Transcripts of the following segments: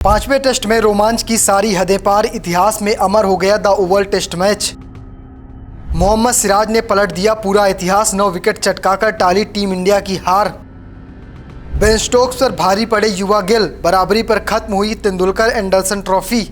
पांचवें टेस्ट में रोमांच की सारी हदें पार, इतिहास में अमर हो गया the oval test match. Mohammed Siraj ने पलट दिया पूरा इतिहास, 9 विकेट चटकाकर टाली टीम इंडिया की हार। बेन स्टोक्स पर भारी पड़े युवा गिल, बराबरी पर खत्म हुई Tendulkar Anderson trophy.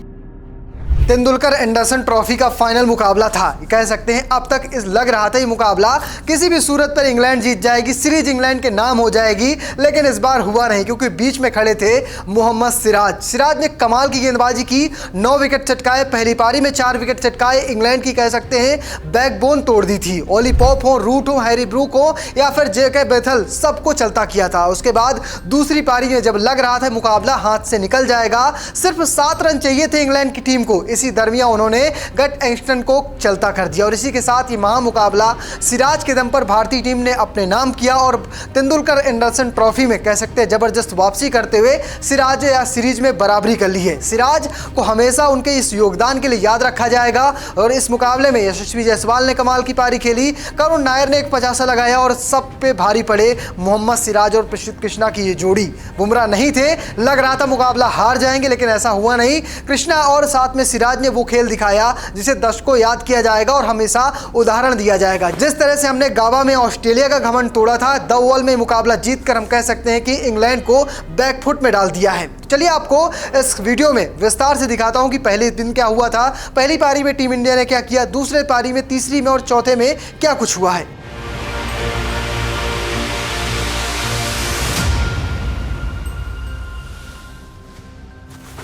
Tendulkar Anderson trophy का फाइनल मुकाबला था, कह सकते हैं अब तक इस लग रहा था ये मुकाबला किसी भी सूरत पर इंग्लैंड जीत जाएगी, सीरीज इंग्लैंड के नाम हो जाएगी, लेकिन इस बार हुआ नहीं क्योंकि बीच में खड़े थे मोहम्मद सिराज ने कमाल की गेंदबाजी की, 9 विकेट चटकाए, पहली पारी में 4 विकेट चटकाए, इंग्लैंड की कह सकते हैं बैकबोन तोड़ दी थी। ओली पॉप हो, रूट हो, हैरी ब्रूक हो या फिर जेके बेथल, सबको चलता किया था। उसके बाद दूसरी पारी में जब लग रहा था मुकाबला हाथ से निकल जाएगा, सिर्फ 7 रन चाहिए थे इंग्लैंड की टीम को, इसी दरमियान उन्होंने गट एंगस्टन को चलता कर दिया और इसी के साथ ये महा मुकाबला सिराज के दम पर भारतीय टीम ने अपने नाम किया और तेंदुलकर एंडरसन ट्रॉफी में कह सकते हैं जबरदस्त वापसी करते हुए सिराज या सीरीज में बराबरी कर ली है। सिराज को हमेशा उनके इस योगदान के लिए याद रखा जाएगा और इस मुकाबले में यशस्वी जायसवाल ने कमाल की पारी खेली, करुण नायर ने एक 50 लगाया और सब पे भारी पड़े मोहम्मद सिराज और प्रसिद्ध कृष्णा की ये जोड़ी। बुमराह नहीं थे, लग रहा था मुकाबला हार जाएंगे, लेकिन ऐसा हुआ नहीं। कृष्णा और साथ में सिराज ने वो खेल दिखाया जिसे दर्शकों याद किया जाएगा और हमेशा उदाहरण दिया जाएगा। जिस तरह से हमने गावा में ऑस्ट्रेलिया का घमंड तोड़ा था, द ओवल में मुकाबला जीतकर हम कह सकते हैं कि इंग्लैंड को बैकफुट में डाल दिया है। चलिए आपको इस वीडियो में विस्तार से दिखाता हूं कि पहले दिन क्या हुआ था, पहली पारी में टीम इंडिया ने क्या किया, दूसरे पारी में, तीसरी में और चौथे में क्या कुछ हुआ है।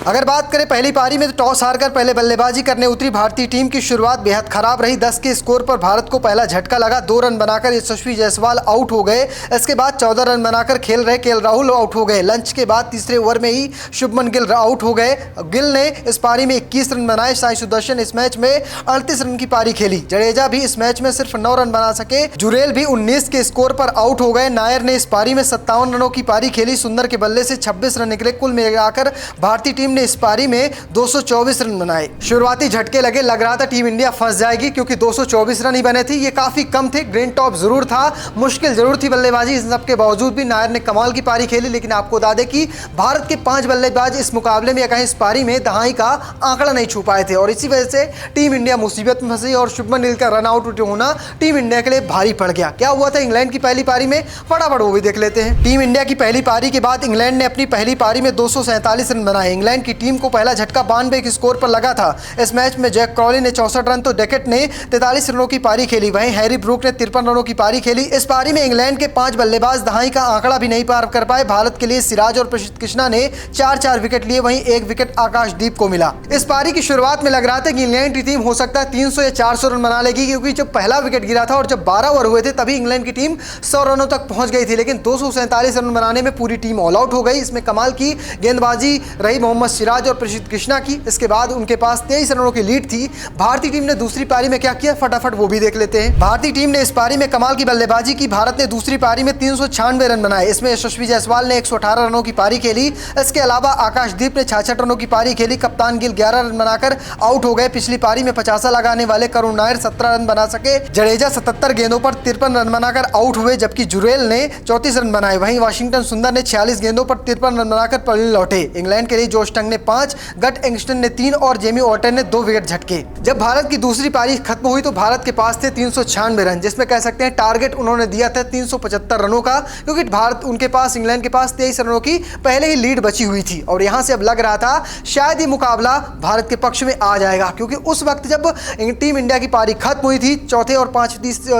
अगर बात करें पहली पारी में तो टॉस हारकर पहले बल्लेबाजी करने उतरी भारतीय टीम की शुरुआत बेहद खराब रही। 10 के स्कोर पर भारत को पहला झटका लगा, 2 रन बनाकर यशस्वी जायसवाल आउट हो गए। इसके बाद 14 रन बनाकर खेल रहे केएल राहुल आउट हो गए। लंच के बाद तीसरे ओवर में ही शुभमन गिल आउट हो गए। गिल ने इस पारी में 21 रन बनाए। साई सुदर्शन इस मैच में 38 रन की पारी खेली। जडेजा भी इस मैच में सिर्फ 9 रन बना सके। जुरेल भी 19 के स्कोर पर आउट हो गए। नायर ने इस पारी में 57 रनों की पारी खेली। सुंदर के बल्ले से 26 रन निकले। कुल मिलाकर भारतीय टीम ने इस पारी में 224 रन बनाए। शुरुआती झटके लगे, लग रहा था टीम इंडिया फंस जाएगी क्योंकि 224 रन ही बने थे, ये काफी कम थे। ग्रीन टॉप जरूर था, मुश्किल जरूर थी बल्लेबाजी, इस सब के बावजूद भी नायर ने कमाल की पारी खेली। लेकिन आपको बता दें कि भारत के 5 बल्लेबाज इस मुकाबले में या कहीं इस पारी में दहाई का आंकड़ा नहीं छू पाए थे और इसी वजह से टीम इंडिया मुसीबत में फंसी और शुभमन गिल का रन आउट होना टीम इंडिया के लिए भारी पड़ गया। क्या हुआ था इंग्लैंड की पहली पारी में, फटाफट वो भी देख लेते हैं। टीम इंडिया की पहली पारी के बाद इंग्लैंड ने अपनी पहली पारी में 247 रन बनाए। इंग्लैंड की टीम को पहला झटका 92 के स्कोर पर लगा था। इस मैच में जैक क्रॉली ने 64 रन तो डेकेट ने 43 रनों की पारी खेली। वहीं हैरी ब्रूक ने 53 रनों की पारी खेली। इस पारी में इंग्लैंड के 5 बल्लेबाज दहाई का आंकड़ा भी नहीं पार कर पाए। भारत के लिए सिराज और प्रसिद्ध कृष्णा ने 4-4 विकेट लिए, वहीं 1 विकेट आकाशदीप को मिला। इस पारी की शुरुआत में लग रहा था कि इंग्लैंड की टीम हो सकता है 300 या 400 रन बना लेगी क्योंकि जब पहला विकेट गिरा था और जब 12 ओवर हुए थे तभी इंग्लैंड की टीम 100 रनों तक पहुंच गई थी, लेकिन 247 रन बनाने में पूरी टीम ऑल आउट हो गई। इसमें कमाल की गेंदबाजी रही मोहम्मद सिराज और प्रसिद्ध कृष्णा की। इसके बाद उनके पास 23 रनों की लीड थी। भारतीय टीम ने दूसरी पारी में क्या किया, फटाफट वो भी देख लेते हैं। भारतीय टीम ने इस पारी में कमाल की बल्लेबाजी की। भारत ने दूसरी पारी में 396 रन बनाए। इसमें यशस्वी जायसवाल ने 118 रनों की पारी खेली। इसके अलावा आकाशदीप ने 66 रनों की पारी खेली। कप्तान गिल 11 रन बनाकर आउट हो गए। पिछली पारी में 50 लगाने वाले करुण नायर 17 रन बना सके। जडेजा 77 गेंदों पर 53 रन बनाकर आउट हुए, जबकि जुरेल ने 34 रन बनाए। वहीं वाशिंगटन सुंदर ने 46 गेंदों पर 53 रन बनाकर पलट लौटे। इंग्लैंड के लिए जोश टंग ने 5, गट एंगस्टन ने 3 और जेमी ऑर्टन ने 2 विकेट झटके। जब भारत की दूसरी पारी खत्म हुई तो भारत के पास थे 396 रन, जिसमें कह सकते हैं टारगेट उन्होंने दिया था 375 रनों का, क्योंकि भारत उनके पास इंग्लैंड के पास 23 रनों की पहले ही लीड बची हुई थी और यहां से अब लग रहा था शायद ये मुकाबला भारत के पक्ष में आ जाएगा, क्योंकि उस वक्त जब टीम इंडिया की पारी खत्म हुई थी, चौथे और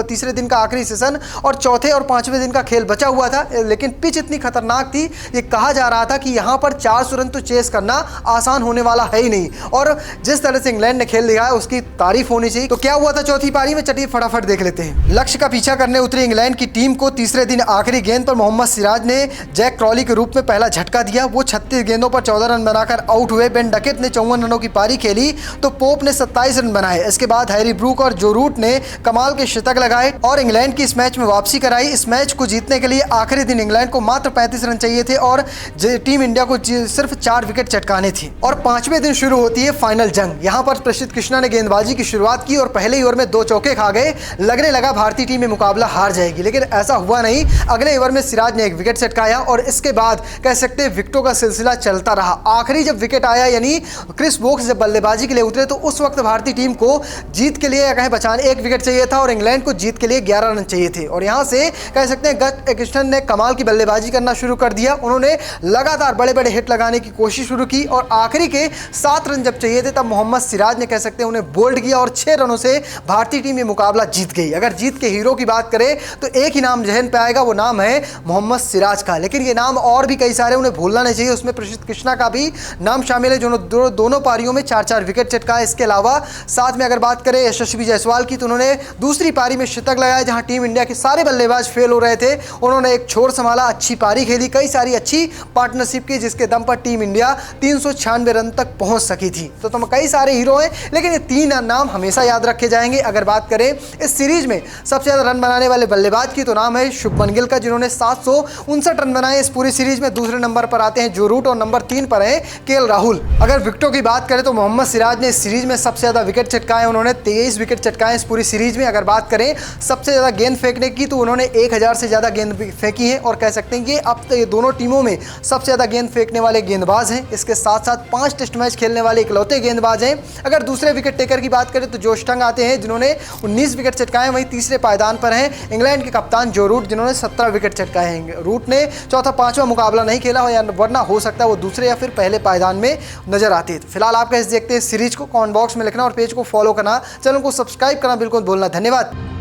तीसरे दिन का आखिरी सेशन और चौथे और 5वें दिन का खेल बचा हुआ था, लेकिन पिच इतनी खतरनाक थी, ये कहा जा रहा था कि यहां पर 400 रन तो चेस करना आसान होने वाला है ही नहीं। और जिस तरह से इंग्लैंड ने खेल दिखाया उसकी तारीफ होनी चाहिए। तो क्या हुआ था चौथी पारी में, चलिए फटाफट देख लेते हैं। लक्ष्य का पीछा करने उतरी इंग्लैंड की टीम को तीसरे दिन आखिरी गेंद पर मोहम्मद सिराज ने जैक क्रॉली के रूप में पहला झटका दिया। वो 36 गेंदों पर 14 रन बनाकर आउट हुए। बेन डकेट ने 54 रनों की पारी खेली तो पोप ने 27 रन बनाए। इसके बाद हैरी ब्रूक और जो रूट ने कमाल के शतक लगाए और इंग्लैंड की इस मैच में वापसी कराई। इस मैच को जीतने के लिए आखिरी दिन इंग्लैंड को मात्र 35 रन चाहिए थे और टीम इंडिया को सिर्फ 4 विकेट चटकाने थे और 5वें दिन शुरू होती है फाइनल जंग। यहाँ पर प्रसिद्ध कृष्णा ने गेंदबाजी की शुरुआत की और पहले ही ओवर में 2 चौके खा गए। लगने लगा भारतीय टीम में मुकाबला हार जाएगी, लेकिन ऐसा हुआ नहीं। अगले ओवर में सिराज ने 1 विकेट चटकाया और इसके बाद कह सकते हैं विकेटों का सिलसिला चलता रहा। आखिरी जब विकेट आया यानी क्रिस वोक्स जब बल्लेबाजी के लिए उतरे तो उस वक्त भारतीय टीम को जीत के लिए कहें बचाने 1 विकेट चाहिए था और इंग्लैंड को जीत के लिए 11 रन चाहिए थे। और यहाँ से कह सकते हैं गत कृष्णन ने कमाल की बल्लेबाजी करना शुरू कर दिया। उन्होंने लगातार बड़े बड़े हिट लगाने की कोशिश शुरू की और आखिरी के 7 रन जब चाहिए थे तब मोहम्मद सिराज ने कह सकते हैं उन्हें बोल्ड किया और 6 रनों से भारतीय टीम ये मुकाबला जीत गई। अगर जीत के हीरो की बात करें तो एक ही नाम जहन पे आएगा, वो नाम है मोहम्मद सिराज का। लेकिन ये नाम और भी कई सारे, उन्हें भूलना नहीं चाहिए। उसमें प्रसिद्ध कृष्णा का भी नाम शामिल है जो दोनों पारियों में 4-4 विकेट चटकाए। इसके अलावा साथ में अगर बात करें यशस्वी जायसवाल की तो उन्होंने दूसरी पारी में शतक लगाया जहां टीम इंडिया के सारे बल्लेबाज फेल हो रहे थे। उन्होंने एक छोर संभाला, अच्छी पारी खेली, कई सारी अच्छी पार्टनरशिप की जिसके दम पर टीम इंडिया 396 रन तक पहुंच सकी थी। तो तुम कई सारे हीरो हैं, लेकिन ये 3 नाम हमेशा याद रखे जाएंगे। अगर बात करें इस सीरीज में सबसे ज्यादा रन बनाने वाले बल्लेबाज की तो नाम है शुभमन गिल का, जिन्होंने 759 रन बनाए इस पूरी सीरीज में। दूसरे नंबर पर आते हैं जो रूट और नंबर 3 पर है केएल राहुल। अगर विकेटों की बात करें तो मोहम्मद सिराज ने इस सीरीज में सबसे ज्यादा विकेट चटकाए, उन्होंने 23 विकेट चटकाए इस पूरी सीरीज में। अगर बात करें सबसे ज्यादा गेंद फेंकने की तो उन्होंने 1000 से ज्यादा गेंद फेंकी है और कह सकते हैं कि अब तो ये दोनों टीमों में सबसे ज्यादा गेंद फेंकने वाले गेंदबाज हैं। इसके साथ साथ 5 टेस्ट मैच खेलने वाले इकलौते गेंदबाज हैं। अगर दूसरे विकेट टेकर की बात करें तो जोश टंग आते हैं जिन्होंने 19 विकेट चटकाए, वहीं तीसरे पायदान पर हैं इंग्लैंड के कप्तान जो रूट जिन्होंने 17 विकेट चटकाए हैं। रूट ने चौथा 5वां मुकाबला नहीं खेला हो, या वरना हो सकता है वो दूसरे या फिर पहले पायदान में नजर आते हैं। तो फिलहाल आप कैसे देखते हैं सीरीज को, कमेंट बॉक्स में लिखना और पेज को फॉलो करना, चैनल को सब्सक्राइब करना बिल्कुल भूलना। धन्यवाद।